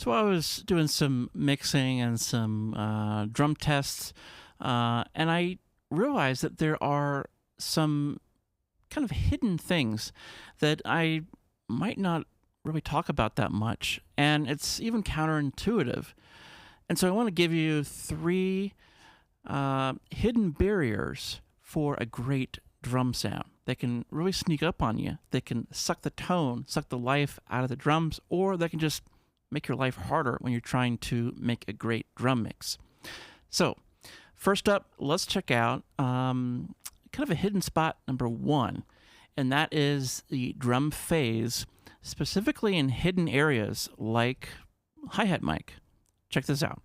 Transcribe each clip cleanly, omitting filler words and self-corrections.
So I was doing some mixing and some drum tests, and I realized that there are some kind of hidden things that I might not really talk about that much, and it's even counterintuitive. And so I want to give you three hidden barriers for a great drum sound. They can really sneak up on you. They can suck the tone, suck the life out of the drums, or they can just make your life harder when you're trying to make a great drum mix. So, first up, let's check out kind of a hidden spot number one, and that is the drum phase, specifically in hidden areas like hi-hat mic. Check this out.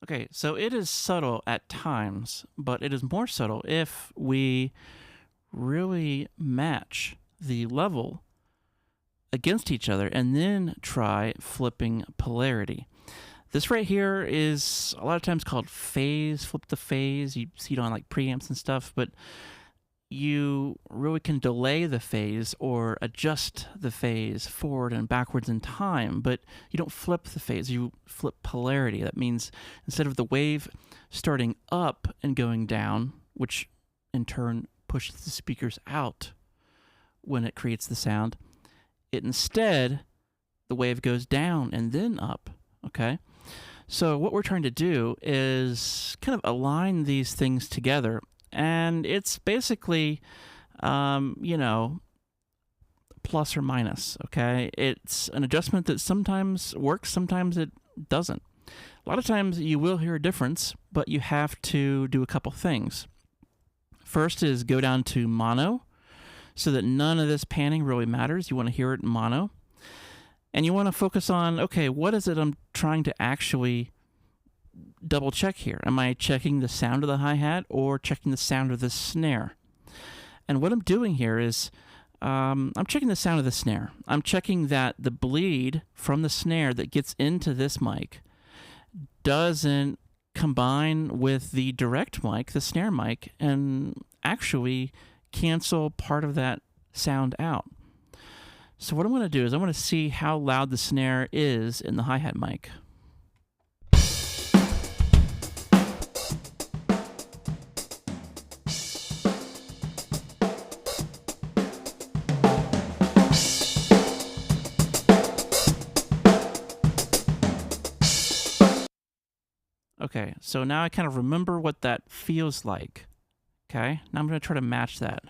Okay, so it is subtle at times, but it is more subtle if we really match the level against each other and then try flipping polarity. This right here is a lot of times called phase, flip the phase. You see it on like preamps and stuff, but you really can delay the phase or adjust the phase forward and backwards in time, but you don't flip the phase, you flip polarity. That means instead of the wave starting up and going down, which in turn pushes the speakers out when it creates the sound, it instead, the wave goes down and then up, okay? So what we're trying to do is kind of align these things together. And it's basically, plus or minus, okay? It's an adjustment that sometimes works, sometimes it doesn't. A lot of times you will hear a difference, but you have to do a couple things. First is go down to mono, so that none of this panning really matters. You want to hear it in mono. And you want to focus on, okay, what is it I'm trying to actually double check here? Am I checking the sound of the hi-hat or checking the sound of the snare? And what I'm doing here is I'm checking the sound of the snare. I'm checking that the bleed from the snare that gets into this mic doesn't combine with the direct mic, the snare mic, and actually cancel part of that sound out. So what I'm going to do is I'm going to see how loud the snare is in the hi-hat mic. Okay, so now I kind of remember what that feels like. Okay, now I'm going to try to match that.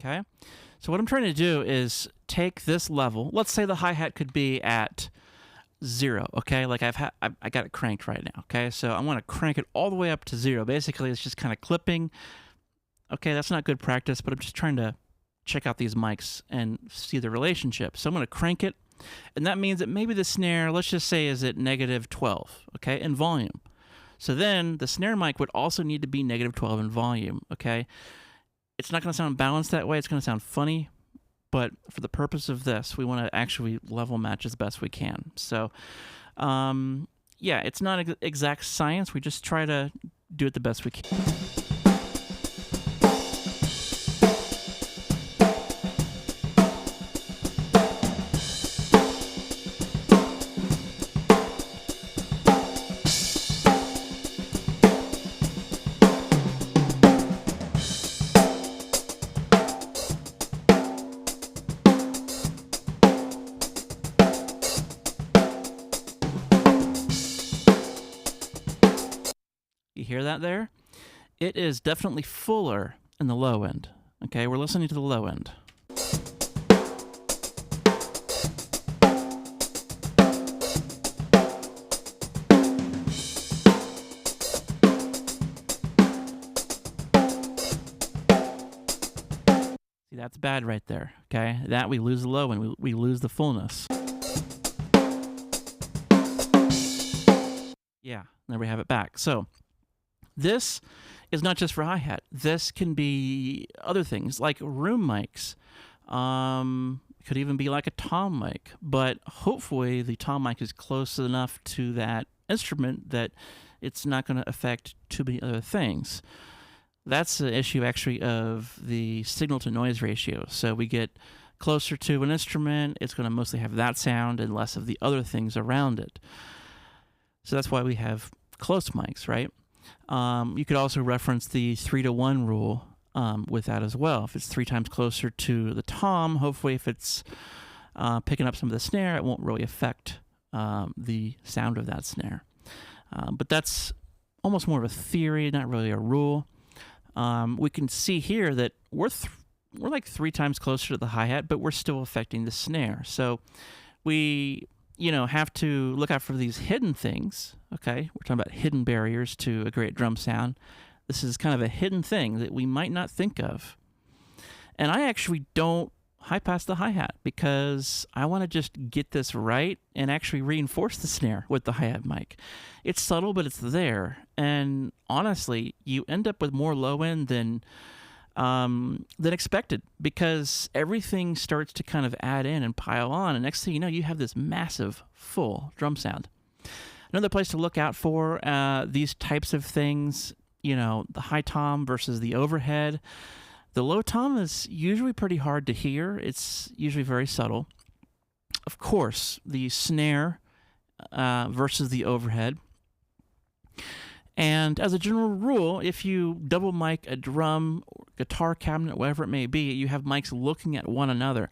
Okay, so what I'm trying to do is take this level. Let's say the hi-hat could be at 0. Okay, like I got it cranked right now. Okay, so I want to crank it all the way up to 0. Basically, it's just kind of clipping. Okay, that's not good practice, but I'm just trying to check out these mics and see the relationship. So I'm going to crank it, and that means that maybe the snare, let's just say, is at -12. Okay, in volume. So then the snare mic would also need to be -12 in volume. Okay. It's not going to sound balanced that way. It's going to sound funny, but for the purpose of this, we want to actually level match as best we can. So, yeah, it's not exact science. We just try to do it the best we can. hear that there? It is definitely fuller in the low end. Okay, we're listening to the low end. See, that's bad right there. Okay, that we lose the low end, we lose the fullness. Yeah, there we have it back. So this is not just for hi-hat. This can be other things like room mics. Could even be like a tom mic, but hopefully the tom mic is close enough to that instrument that it's not going to affect too many other things. That's the issue actually of the signal to noise ratio. So we get closer to an instrument, it's going to mostly have that sound and less of the other things around it. So that's why we have close mics, right? You could also reference the 3-to-1 rule with that as well. If it's 3 times closer to the tom, hopefully if it's picking up some of the snare, it won't really affect the sound of that snare. But that's almost more of a theory, not really a rule. We can see here that we're like 3 times closer to the hi-hat, but we're still affecting the snare. So we have to look out for these hidden things, okay? We're talking about hidden barriers to a great drum sound. This is kind of a hidden thing that we might not think of. And I actually don't high-pass the hi-hat because I want to just get this right and actually reinforce the snare with the hi-hat mic. It's subtle, but it's there. And honestly, you end up with more low-end than expected because everything starts to kind of add in and pile on, and next thing you know, you have this massive full drum sound. Another place to look out for these types of things, the high tom versus the overhead. The low tom is usually pretty hard to hear. It's usually very subtle. Of course, the snare versus the overhead. And as a general rule, if you double mic a drum, guitar cabinet, whatever it may be, you have mics looking at one another.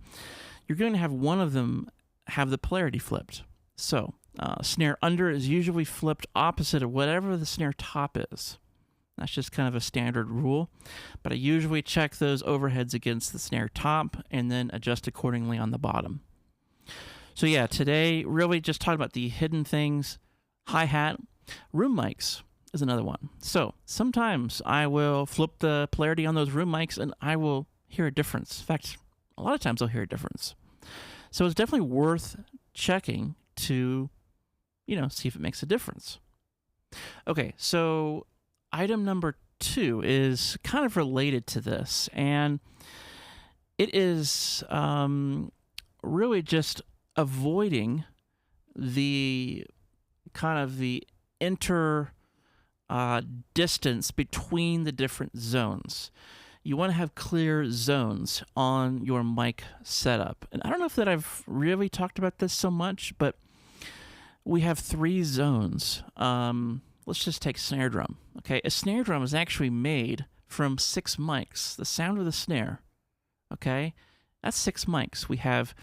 You're going to have one of them have the polarity flipped. So, snare under is usually flipped opposite of whatever the snare top is. That's just kind of a standard rule. But I usually check those overheads against the snare top and then adjust accordingly on the bottom. So yeah, today really just talking about the hidden things. Hi-hat, room mics is another one. So sometimes I will flip the polarity on those room mics and I will hear a difference. In fact, a lot of times I'll hear a difference. So it's definitely worth checking to, see if it makes a difference. Okay, so item number 2 is kind of related to this, and it is really just avoiding the kind of the distance between the different zones. You want to have clear zones on your mic setup. And I don't know if that I've really talked about this so much, but we have 3 zones. Let's just take snare drum. Okay, a snare drum is actually made from 6 mics. The sound of the snare, okay, that's 6 mics. We have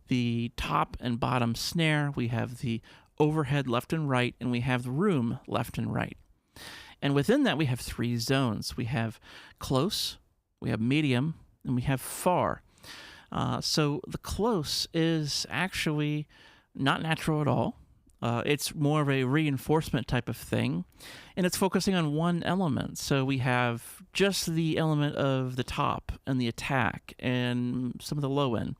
the top and bottom snare, we have the overhead left and right, and we have the room left and right. And within that, we have 3 zones. We have close, we have medium, and we have far. So the close is actually not natural at all. It's more of a reinforcement type of thing, and it's focusing on one element. So we have just the element of the top and the attack and some of the low end.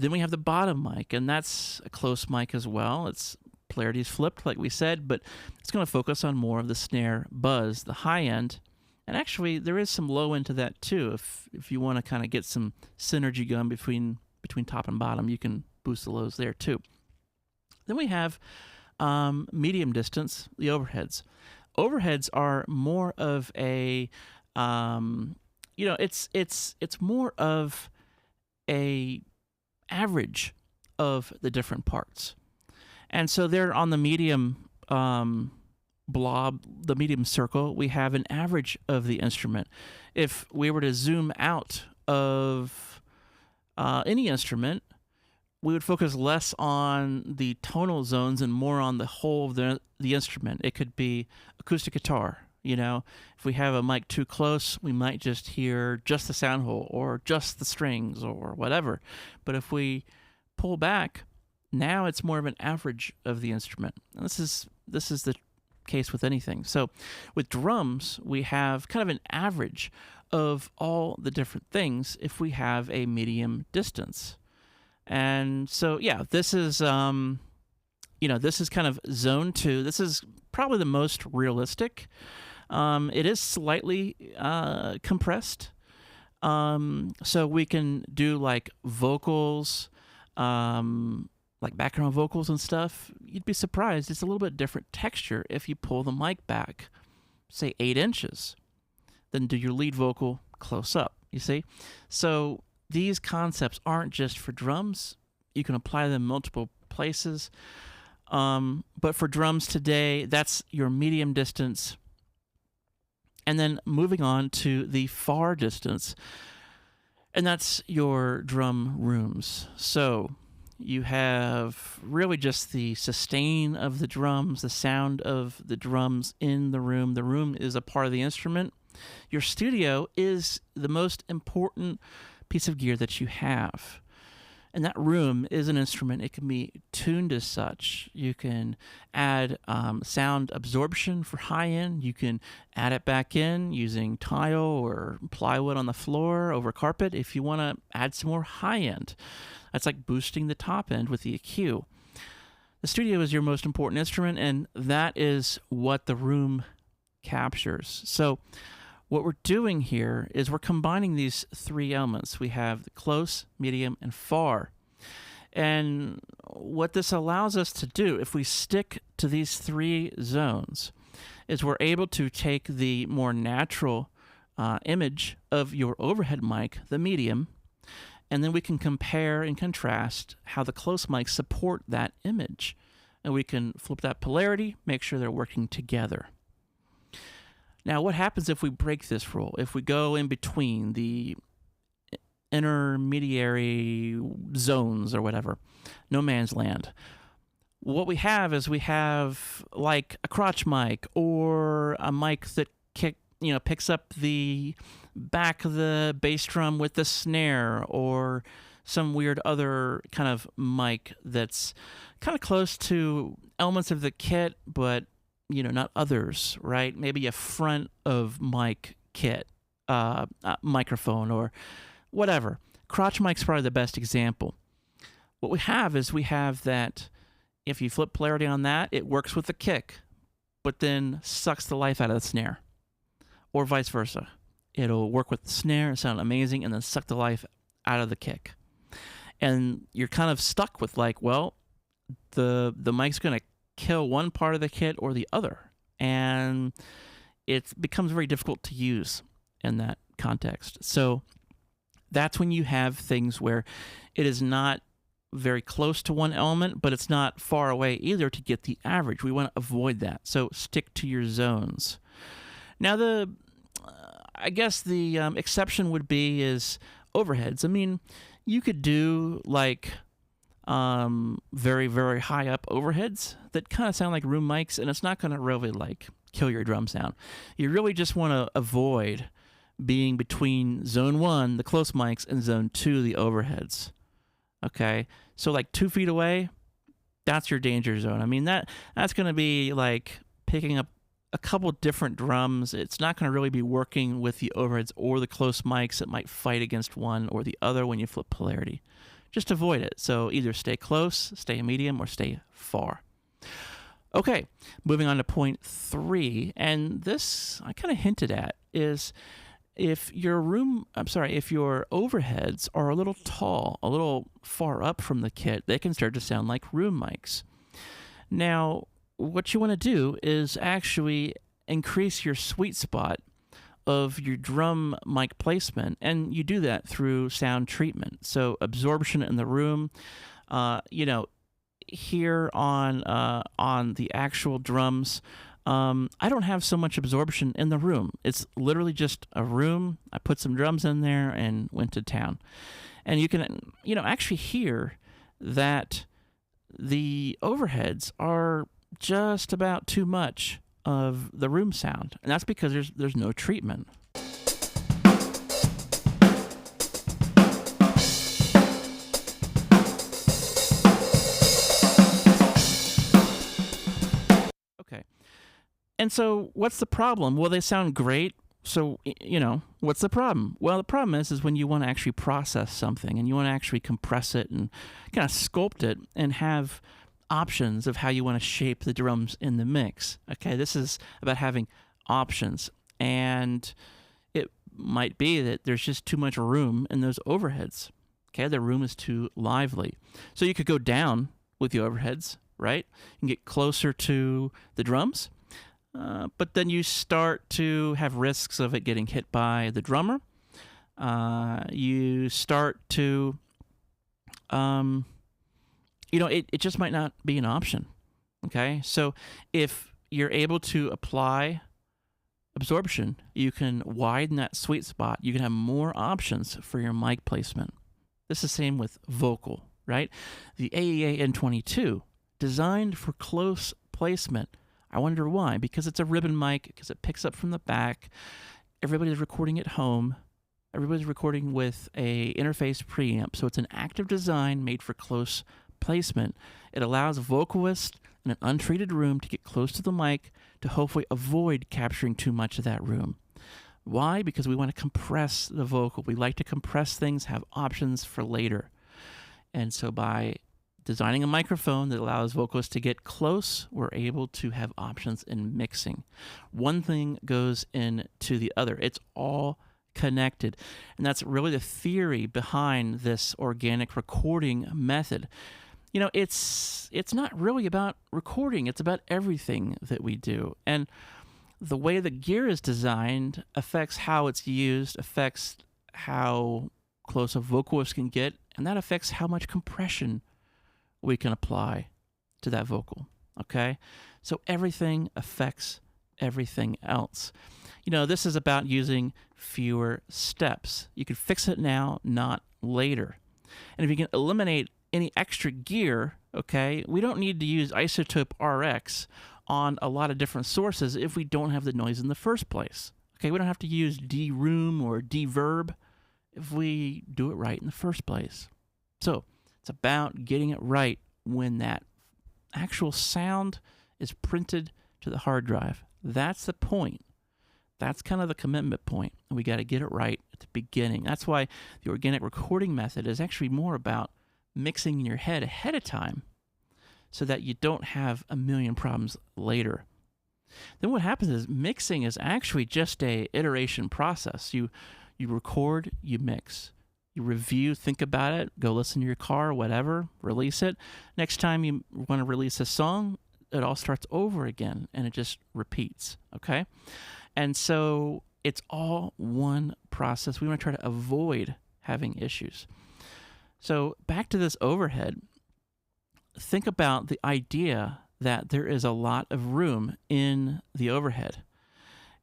Then we have the bottom mic, and that's a close mic as well. Its polarity is flipped, like we said, but it's going to focus on more of the snare buzz, the high end. And actually, there is some low end to that too. If you want to kind of get some synergy going between top and bottom, you can boost the lows there too. Then we have medium distance, the overheads. Overheads are more of a, it's more of a average of the different parts. And so there on the medium blob, the medium circle, we have an average of the instrument. If we were to zoom out of any instrument, we would focus less on the tonal zones and more on the whole of the instrument. It could be acoustic guitar, If we have a mic too close, we might just hear just the sound hole or just the strings or whatever. But if we pull back, now it's more of an average of the instrument. And this is the case with anything. So with drums, we have kind of an average of all the different things if we have a medium distance. And so, yeah, this is, this is kind of zone 2. This is probably the most realistic. It is slightly compressed. So we can do like vocals, like background vocals and stuff. You'd be surprised. It's a little bit different texture if you pull the mic back, say 8 inches, then do your lead vocal close up, you see? So these concepts aren't just for drums. You can apply them multiple places. But for drums today, that's your medium distance. And then moving on to the far distance, and that's your drum rooms. So you have really just the sustain of the drums, the sound of the drums in the room. The room is a part of the instrument. Your studio is the most important piece of gear that you have. And that room is an instrument. It can be tuned as such. You can add sound absorption for high end. You can add it back in using tile or plywood on the floor over carpet if you want to add some more high end. That's like boosting the top end with the EQ. The studio is your most important instrument, and that is what the room captures. So what we're doing here is we're combining these 3 elements. We have the close, medium, and far. And what this allows us to do, if we stick to these 3 zones, is we're able to take the more natural image of your overhead mic, the medium, and then we can compare and contrast how the close mics support that image. And we can flip that polarity, make sure they're working together. Now, what happens if we break this rule? If we go in between the intermediary zones or whatever, no man's land. What we have is we have like a crotch mic or a mic that picks up the back of the bass drum with the snare, or some weird other kind of mic that's kind of close to elements of the kit, but not others, right? Maybe a front of mic kit, microphone or whatever. Crotch mic's probably the best example. What we have is we have that if you flip polarity on that, it works with the kick, but then sucks the life out of the snare, or vice versa. It'll work with the snare, sound amazing, and then suck the life out of the kick. And you're kind of stuck with like, well, the mic's going to kill one part of the kit or the other, and it becomes very difficult to use in that context. So that's when you have things where it is not very close to one element, but it's not far away either to get the average. We want to avoid that. So stick to your zones. Now, I guess the exception would be is overheads. I mean, you could do like very, very high up overheads that kind of sound like room mics, and it's not going to really like kill your drum sound. You really just want to avoid being between zone 1, the close mics, and zone 2, the overheads. Okay, so like 2 feet away, that's your danger zone. I mean, that's going to be like picking up a couple different drums. It's not going to really be working with the overheads or the close mics. It might fight against one or the other when you flip polarity. Just avoid it. So either stay close, stay medium, or stay far. Okay, moving on to point 3, and this I kind of hinted at, is if your overheads are a little tall, a little far up from the kit, they can start to sound like room mics. Now, what you want to do is actually increase your sweet spot of your drum mic placement, and you do that through sound treatment. So absorption in the room, here on the actual drums, I don't have so much absorption in the room. It's literally just a room. I put some drums in there and went to town. And you can, actually hear that the overheads are just about too much of the room sound, and that's because there's no treatment. Okay. And so what's the problem? Well, they sound great. So, what's the problem? Well, the problem is when you want to actually process something and you want to actually compress it and kind of sculpt it and have options of how you want to shape the drums in the mix. Okay, this is about having options. And it might be that there's just too much room in those overheads. Okay, the room is too lively. So you could go down with the overheads, right? You can get closer to the drums. But then you start to have risks of it getting hit by the drummer. You start to, it just might not be an option. Okay, so if you're able to apply absorption, you can widen that sweet spot. You can have more options for your mic placement. This is the same with vocal, right? The AEA N22, designed for close placement. I wonder why. Because it's a ribbon mic, because it picks up from the back. Everybody's recording at home. Everybody's recording with a interface preamp. So it's an active design made for close placement. It allows vocalists in an untreated room to get close to the mic to hopefully avoid capturing too much of that room. Why? Because we want to compress the vocal. We like to compress things, have options for later. And so by designing a microphone that allows vocalists to get close, we're able to have options in mixing. One thing goes into the other. It's all connected. And that's really the theory behind this organic recording method. It's not really about recording. It's about everything that we do. And the way the gear is designed affects how it's used, affects how close a vocalist can get, and that affects how much compression we can apply to that vocal, okay? So everything affects everything else. This is about using fewer steps. You can fix it now, not later. And if you can eliminate any extra gear, okay, we don't need to use isotope RX on a lot of different sources if we don't have the noise in the first place. Okay, we don't have to use D-room or D-verb if we do it right in the first place. So it's about getting it right when that actual sound is printed to the hard drive. That's the point. That's kind of the commitment point. And we got to get it right at the beginning. That's why the organic recording method is actually more about mixing in your head ahead of time so that you don't have a million problems later. Then what happens is mixing is actually just a iteration process. You record, you mix. You review, think about it, go listen to your car, whatever, release it. Next time you want to release a song, it all starts over again and it just repeats, okay? And so it's all one process. We want to try to avoid having issues. So back to this overhead, think about the idea that there is a lot of room in the overhead.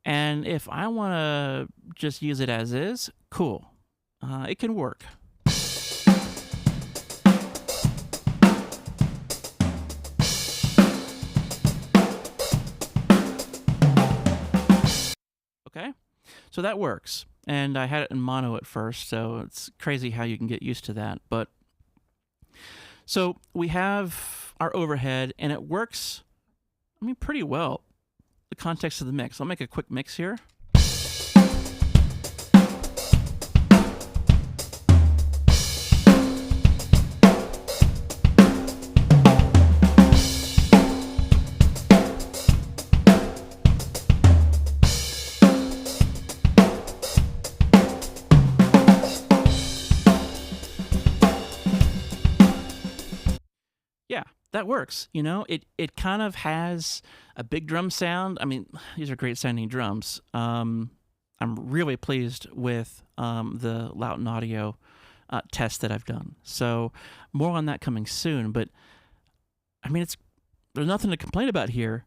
And if I want to just use it as is, cool. It can work. Okay, so that works. And I had it in mono at first, so it's crazy how you can get used to that. But so we have our overhead, and it works, pretty well. The context of the mix. I'll make a quick mix here. Yeah, that works. It kind of has a big drum sound. These are great sounding drums. I'm really pleased with the Lauten Audio test that I've done. So more on that coming soon. But there's nothing to complain about here,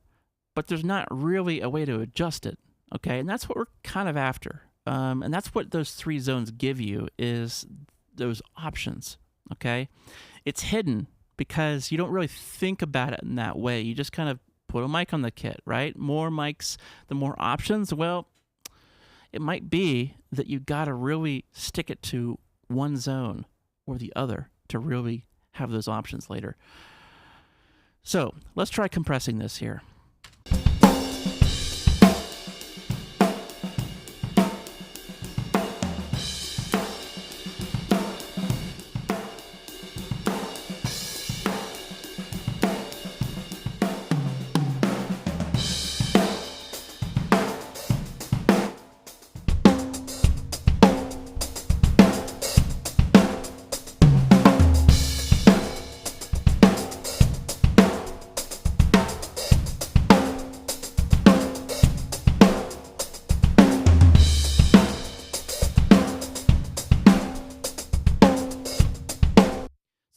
but there's not really a way to adjust it. Okay, and that's what we're kind of after. And that's what those three zones give you is those options. Okay, it's hidden because you don't really think about it in that way. You just kind of put a mic on the kit, right? More mics, the more options. Well, it might be that you got to really stick it to one zone or the other to really have those options later. So let's try compressing this here.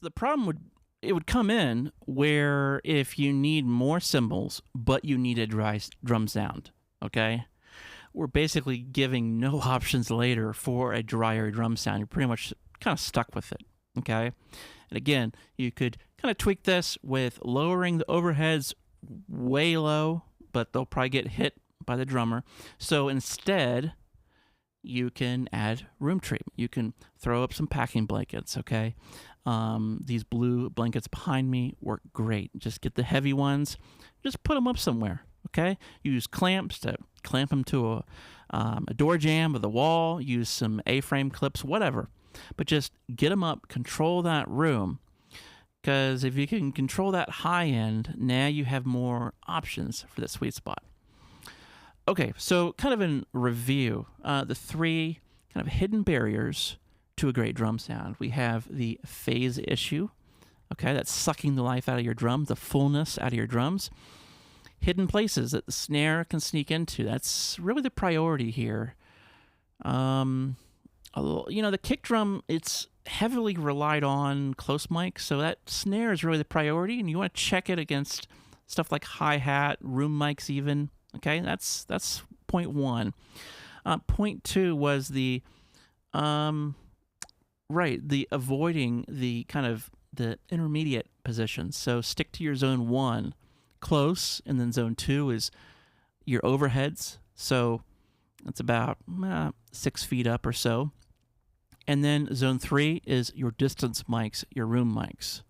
The problem would come in where if you need more cymbals, but you need a dry drum sound, okay? We're basically giving no options later for a drier drum sound. You're pretty much kind of stuck with it, okay? And again, you could kind of tweak this with lowering the overheads way low, but they'll probably get hit by the drummer. So instead, you can add room treatment. You can throw up some packing blankets, okay? These blue blankets behind me work great. Just get the heavy ones, just put them up somewhere, okay? Use clamps to clamp them to a door jamb or the wall. Use some A-frame clips, whatever. But just get them up, control that room, because if you can control that high end, now you have more options for that sweet spot. Okay, so kind of in review, the three kind of hidden barriers to a great drum sound. We have the phase issue, okay, that's sucking the life out of your drum, the fullness out of your drums. Hidden places that the snare can sneak into, that's really the priority here. The kick drum, it's heavily relied on close mic, so that snare is really the priority, and you want to check it against stuff like hi-hat, room mics even, okay, that's point one. Point two was the avoiding the kind of the intermediate positions. So stick to your zone one close, and then zone two is your overheads. So that's about 6 feet up or so. And then zone three is your distance mics, your room mics.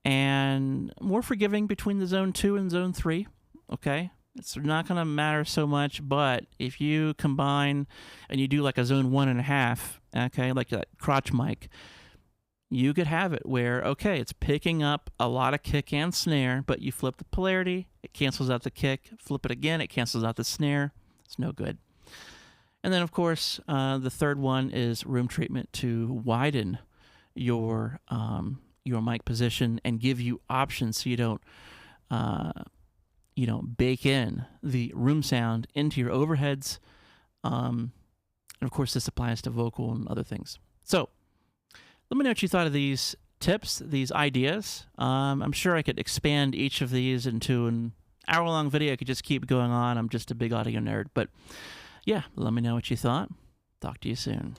And more forgiving between the zone two and zone three, okay? It's not going to matter so much, but if you combine and you do like a zone 1.5, okay, like that crotch mic, you could have it where, okay, it's picking up a lot of kick and snare, but you flip the polarity, it cancels out the kick, flip it again, it cancels out the snare. It's no good. And then, of course, the third one is room treatment to widen your mic position and give you options so you don't bake in the room sound into your overheads. And of course, this applies to vocal and other things. So let me know what you thought of these tips, these ideas. I'm sure I could expand each of these into an hour-long video. I could just keep going on. I'm just a big audio nerd. But yeah, let me know what you thought. Talk to you soon.